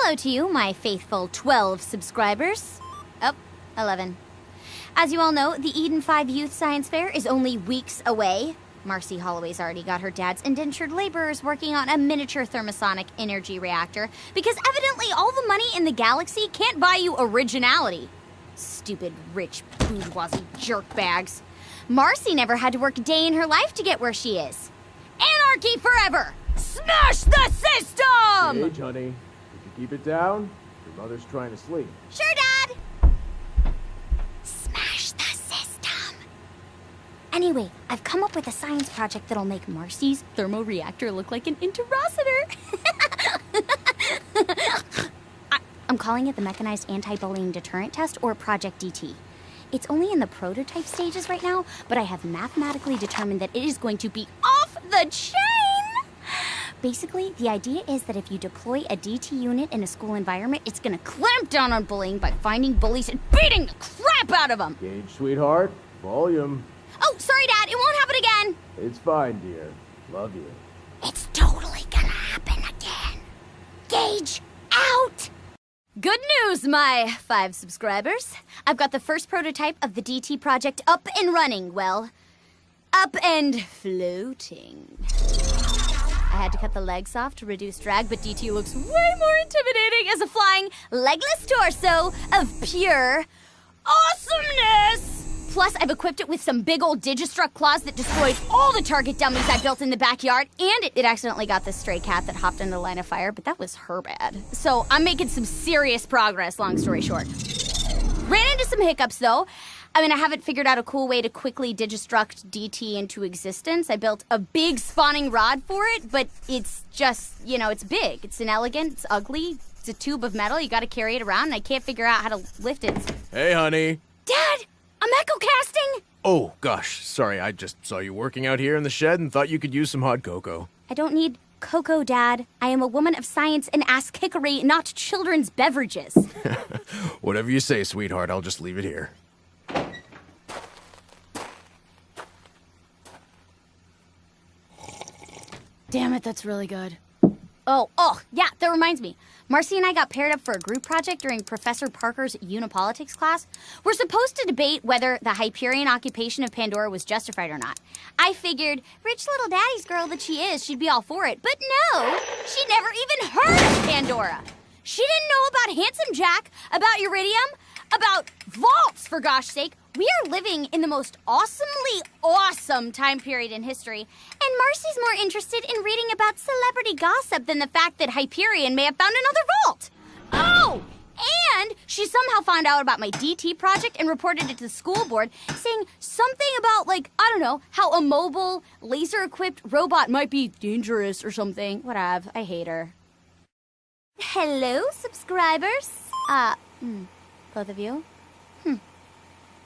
Hello to you, my faithful 12 subscribers. Oh, 11. As you all know, the Eden 5 Youth Science Fair is only weeks away. Marcy Holloway's already got her dad's indentured laborers working on a miniature thermosonic energy reactor because evidently all the money in the galaxy can't buy you originality. Stupid, rich, bourgeoisie jerkbags. Marcy never had to work a day in her life to get where she is. Anarchy forever! Smash the system! Gaige, honey, if you keep it down, your mother's trying to sleep. Sure, Dad! Smash the system. Anyway, I've come up with a science project that'll make Marcy's thermoreactor look like an interocitor. I'm calling it the Mechanized Anti-Bullying Deterrent Test, or Project DT. It's only in the prototype stages right now, but I have mathematically determined that it is going to be off the chain! Basically, the idea is that if you deploy a DT unit in a school environment, it's gonna clamp down on bullying by finding bullies and beating the crap out of them! Gaige, sweetheart, volume. Oh, sorry, Dad, it won't happen again! It's fine, dear. Love you. It's totally gonna happen again. Gaige, out! Good news, my 5 subscribers. I've got the first prototype of the DT project up and running. Well, up and floating. I had to cut the legs off to reduce drag, but DT looks way more intimidating as a flying, legless torso of pure awesomeness! Plus, I've equipped it with some big old Digistruct claws that destroyed all the target dummies I built in the backyard, and it accidentally got this stray cat that hopped into the line of fire, but that was her bad. So I'm making some serious progress, long story short. Ran into some hiccups, though. I haven't figured out a cool way to quickly Digistruct DT into existence. I built a big spawning rod for it, but it's just, it's big. It's inelegant, it's ugly, it's a tube of metal, you gotta carry it around, and I can't figure out how to lift it. Hey, honey. Dad! I'm echo casting! Oh, gosh, sorry, I just saw you working out here in the shed and thought you could use some hot cocoa. I don't need cocoa, Dad. I am a woman of science and ass-kickery, not children's beverages. Whatever you say, sweetheart, I'll just leave it here. Damn it, that's really good. Oh, yeah, that reminds me. Marcy and I got paired up for a group project during Professor Parker's Unipolitics class. We're supposed to debate whether the Hyperion occupation of Pandora was justified or not. I figured, rich little daddy's girl that she is, she'd be all for it. But no, she never even heard of Pandora. She didn't know about Handsome Jack, about Iridium, about vaults, for gosh sake. We are living in the most awesomely awesome time period in history, and Marcy's more interested in reading about celebrity gossip than the fact that Hyperion may have found another vault. Oh! And she somehow found out about my DT project and reported it to the school board, saying something about, how a mobile, laser-equipped robot might be dangerous or something. Whatever. I hate her. Hello, subscribers. Both of you?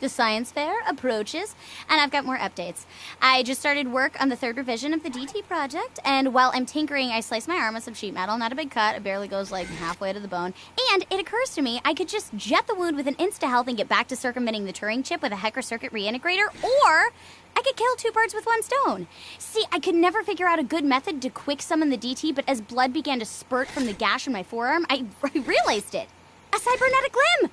The science fair approaches, and I've got more updates. I just started work on the 3rd revision of the DT project, and while I'm tinkering, I slice my arm with some sheet metal. Not a big cut, it barely goes halfway to the bone. And it occurs to me I could just jet the wound with an insta-health and get back to circumventing the Turing chip with a Hecker circuit reintegrator, or I could kill 2 birds with 1 stone. See, I could never figure out a good method to quick summon the DT, but as blood began to spurt from the gash in my forearm, I realized it. A cybernetic limb!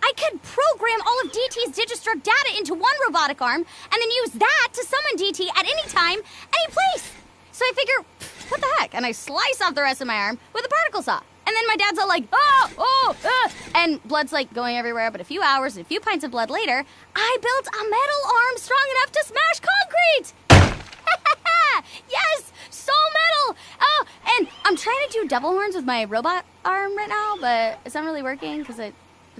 I could program all of DT's Digistruct data into one robotic arm and then use that to summon DT at any time, any place. So I figure, what the heck? And I slice off the rest of my arm with a particle saw. And then my dad's all like, and blood's going everywhere. But a few hours and a few pints of blood later, I built a metal arm strong enough to smash concrete. Yes, so metal. Oh, and I'm trying to do double horns with my robot arm right now, but it's not really working because the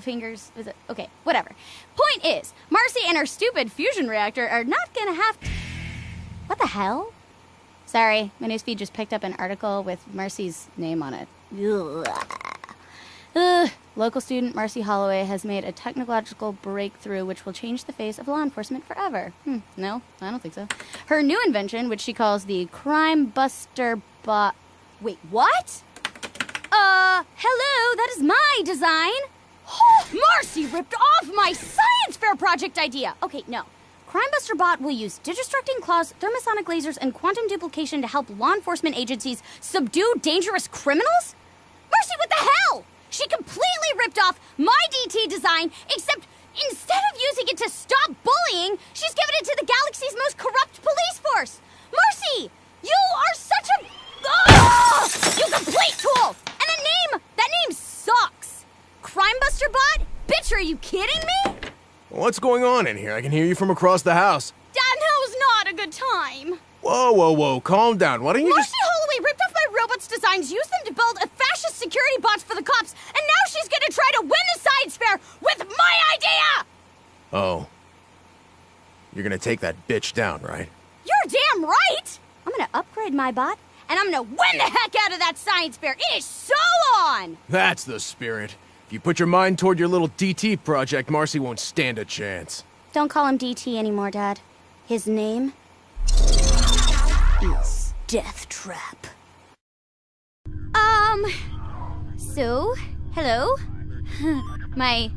fingers, okay, whatever. Point is, Marcy and her stupid fusion reactor are not gonna have to... What the hell? Sorry, my newsfeed just picked up an article with Marcy's name on it. Local student Marcy Holloway has made a technological breakthrough which will change the face of law enforcement forever. No, I don't think so. Her new invention, which she calls the Crime Buster Bot... Wait, what? Hello, that is my design. Marcy ripped off my science fair project idea! Okay, no. Crimebuster Bot will use digistructing claws, thermosonic lasers, and quantum duplication to help law enforcement agencies subdue dangerous criminals? Marcy, what the hell? She completely ripped off my DT design, except instead of using it to stop bullying, she's given it to the galaxy's most corrupt police force. Marcy, you are such a... You complete tool! And that name sucks. Crime Buster Bot? Bitch, are you kidding me? What's going on in here? I can hear you from across the house. Dad, that was not a good time. Whoa, calm down. Why don't you Marcy Holloway ripped off my robots' designs, used them to build a fascist security bots for the cops, and now she's gonna try to win the science fair with my idea! Oh. You're gonna take that bitch down, right? You're damn right! I'm gonna upgrade my bot, and I'm gonna win the heck out of that science fair. It is so on! That's the spirit. If you put your mind toward your little DT project, Marcy won't stand a chance. Don't call him DT anymore, Dad. His name is Death Trap. So, hello? My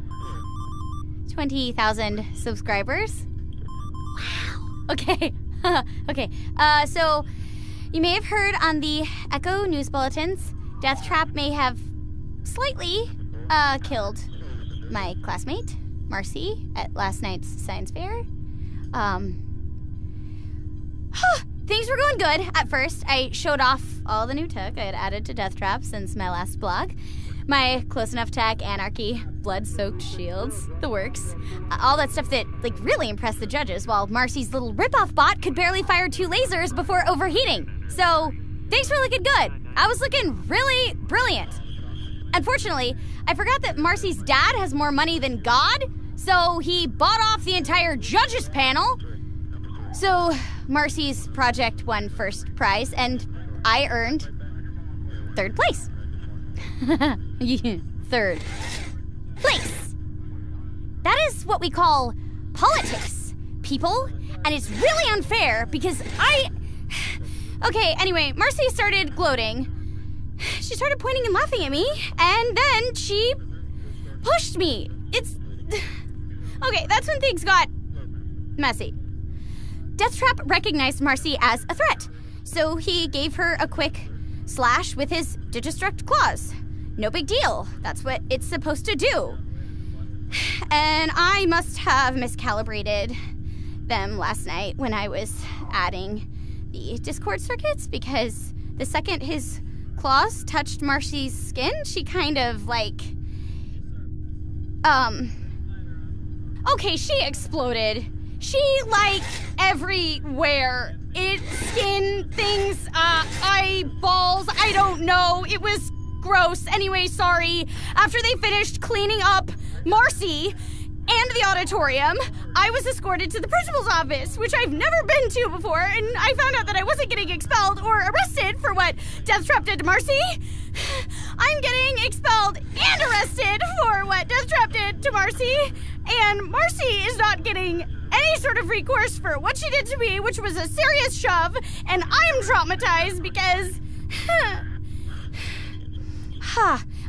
20,000 subscribers? Wow. Okay. Okay. So, you may have heard on the Echo news bulletins, Death Trap may have slightly, killed my classmate, Marcy, at last night's science fair. Things were going good at first. I showed off all the new tech I had added to Death Trap since my last blog. My close enough tech, anarchy, blood-soaked shields, the works. All that stuff that, really impressed the judges, while Marcy's little ripoff bot could barely fire 2 lasers before overheating. So, things were looking good. I was looking really brilliant. Unfortunately, I forgot that Marcy's dad has more money than God, so he bought off the entire judges panel. So, Marcy's project won first prize, and I earned 3rd place. 3rd place. That is what we call politics, people, and it's really unfair because Okay, anyway, Marcy started gloating. She started pointing and laughing at me, and then she pushed me. Okay, that's when things got messy. Death Trap recognized Marcy as a threat, so he gave her a quick slash with his Digistruct claws. No big deal. That's what it's supposed to do. And I must have miscalibrated them last night when I was adding the Discord circuits, because the second his claws touched Marcy's skin, she kind of okay, she exploded. She, everywhere. Skin, things, eyeballs, I don't know. It was gross. Anyway, sorry. After they finished cleaning up Marcy and the auditorium, I was escorted to the principal's office, which I've never been to before, and I found out that I wasn't getting expelled or arrested for what Death Trap did to Marcy. I'm getting expelled and arrested for what Death Trap did to Marcy, and Marcy is not getting any sort of recourse for what she did to me, which was a serious shove, and I'm traumatized because...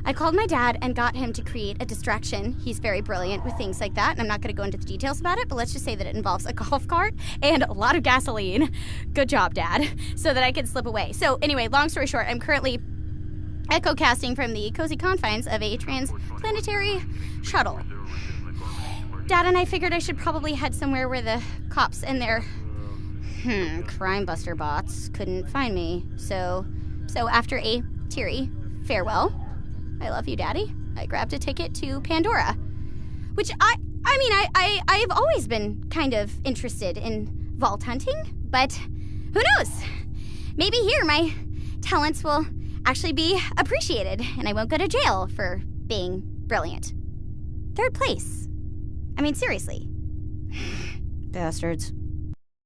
I called my dad and got him to create a distraction. He's very brilliant with things like that, and I'm not going to go into the details about it, but let's just say that it involves a golf cart and a lot of gasoline. Good job, Dad. So that I can slip away. So anyway, long story short, I'm currently echo casting from the cozy confines of a transplanetary shuttle. Dad and I figured I should probably head somewhere where the cops and their crime buster bots couldn't find me. So after a teary farewell, I love you, Daddy, I grabbed a ticket to Pandora, which I've always been kind of interested in vault hunting, but who knows? Maybe here my talents will actually be appreciated and I won't go to jail for being brilliant. 3rd place. I mean, seriously. Bastards.